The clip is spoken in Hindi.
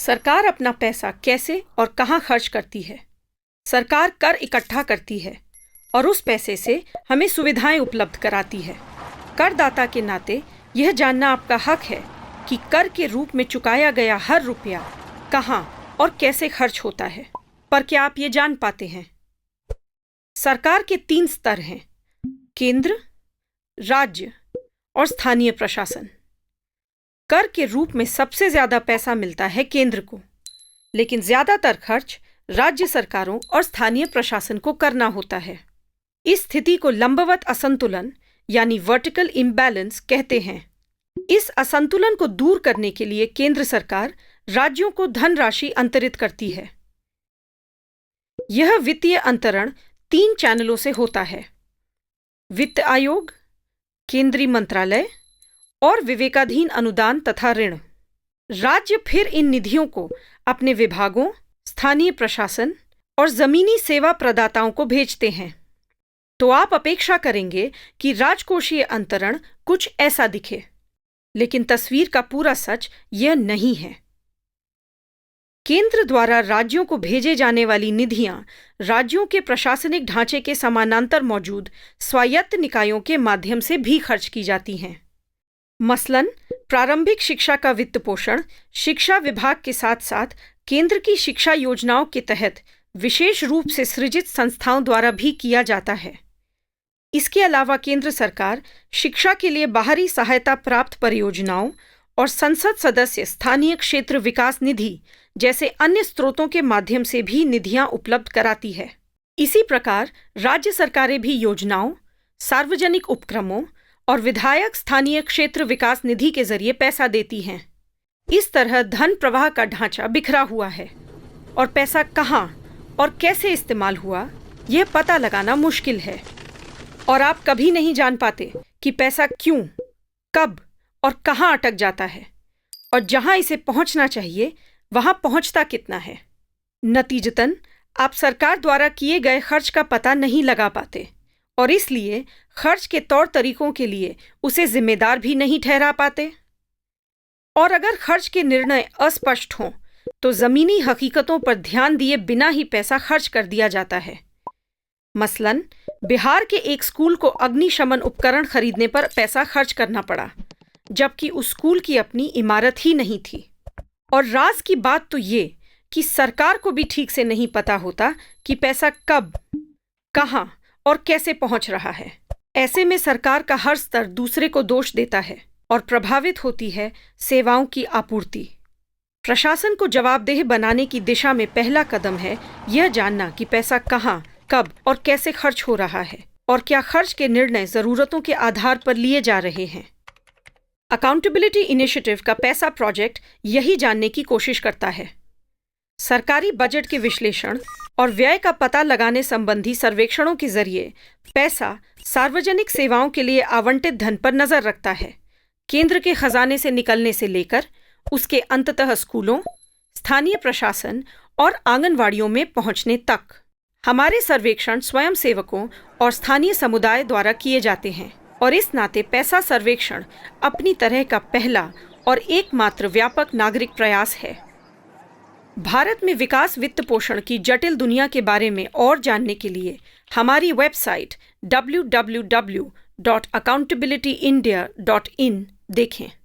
सरकार अपना पैसा कैसे और कहाँ खर्च करती है? सरकार कर इकट्ठा करती है और उस पैसे से हमें सुविधाएं उपलब्ध कराती है। करदाता के नाते यह जानना आपका हक है कि कर के रूप में चुकाया गया हर रुपया कहाँ और कैसे खर्च होता है। पर क्या आप ये जान पाते हैं? सरकार के 3 स्तर हैं: केंद्र, राज्य और स्थानीय प्रशासन। कर के रूप में सबसे ज्यादा पैसा मिलता है केंद्र को, लेकिन ज्यादातर खर्च राज्य सरकारों और स्थानीय प्रशासन को करना होता है। इस स्थिति को लंबवत असंतुलन यानी वर्टिकल इम्बैलेंस कहते हैं। इस असंतुलन को दूर करने के लिए केंद्र सरकार राज्यों को धनराशि अंतरित करती है। यह वित्तीय अंतरण 3 चैनलों से होता है: वित्त आयोग, केंद्रीय मंत्रालय और विवेकाधीन अनुदान तथा ऋण। राज्य फिर इन निधियों को अपने विभागों, स्थानीय प्रशासन और जमीनी सेवा प्रदाताओं को भेजते हैं। तो आप अपेक्षा करेंगे कि राजकोषीय अंतरण कुछ ऐसा दिखे, लेकिन तस्वीर का पूरा सच यह नहीं है। केंद्र द्वारा राज्यों को भेजे जाने वाली निधियां राज्यों के प्रशासनिक ढांचे के समानांतर मौजूद स्वायत्त निकायों के माध्यम से भी खर्च की जाती हैं। मसलन, प्रारंभिक शिक्षा का वित्त पोषण शिक्षा विभाग के साथ साथ केंद्र की शिक्षा योजनाओं के तहत विशेष रूप से सृजित संस्थाओं द्वारा भी किया जाता है। इसके अलावा केंद्र सरकार शिक्षा के लिए बाहरी सहायता प्राप्त परियोजनाओं और संसद सदस्य स्थानीय क्षेत्र विकास निधि जैसे अन्य स्रोतों के माध्यम से भी निधियां उपलब्ध कराती है। इसी प्रकार राज्य सरकारें भी योजनाओं, सार्वजनिक उपक्रमों और विधायक स्थानीय क्षेत्र विकास निधि के जरिए पैसा देती हैं। इस तरह धन प्रवाह का ढांचा बिखरा हुआ है और पैसा कहाँ और कैसे इस्तेमाल हुआ यह पता लगाना मुश्किल है। और आप कभी नहीं जान पाते कि पैसा क्यों, कब और कहाँ अटक जाता है, और जहाँ इसे पहुँचना चाहिए वहाँ पहुँचता कितना है। नतीजतन आप सरकार द्वारा किए गए खर्च का पता नहीं लगा पाते और इसलिए खर्च के तौर तरीकों के लिए उसे जिम्मेदार भी नहीं ठहरा पाते। और अगर खर्च के निर्णय अस्पष्ट हों तो जमीनी हकीकतों पर ध्यान दिए बिना ही पैसा खर्च कर दिया जाता है। मसलन, बिहार के एक स्कूल को अग्निशमन उपकरण खरीदने पर पैसा खर्च करना पड़ा, जबकि उस स्कूल की अपनी इमारत ही नहीं थी। और राज की बात तो ये कि सरकार को भी ठीक से नहीं पता होता कि पैसा कब, कहाँ और कैसे पहुंच रहा है। ऐसे में सरकार का हर स्तर दूसरे को दोष देता है और प्रभावित होती है सेवाओं की आपूर्ति। प्रशासन को जवाबदेह बनाने की दिशा में पहला कदम है यह जानना कि पैसा कहाँ, कब और कैसे खर्च हो रहा है और क्या खर्च के निर्णय जरूरतों के आधार पर लिए जा रहे हैं। अकाउंटेबिलिटी इनिशिएटिव का पैसा प्रोजेक्ट यही जानने की कोशिश करता है। सरकारी बजट के विश्लेषण और व्यय का पता लगाने संबंधी सर्वेक्षणों के जरिए पैसा सार्वजनिक सेवाओं के लिए आवंटित धन पर नजर रखता है, केंद्र के खजाने से निकलने से लेकर उसके अंततः स्कूलों, स्थानीय प्रशासन और आंगनवाड़ियों में पहुंचने तक। हमारे सर्वेक्षण स्वयंसेवकों और स्थानीय समुदाय द्वारा किए जाते हैं और इस नाते पैसा सर्वेक्षण अपनी तरह का पहला और एकमात्र व्यापक नागरिक प्रयास है। भारत में विकास वित्त पोषण की जटिल दुनिया के बारे में और जानने के लिए हमारी वेबसाइट www.accountabilityindia.in देखें।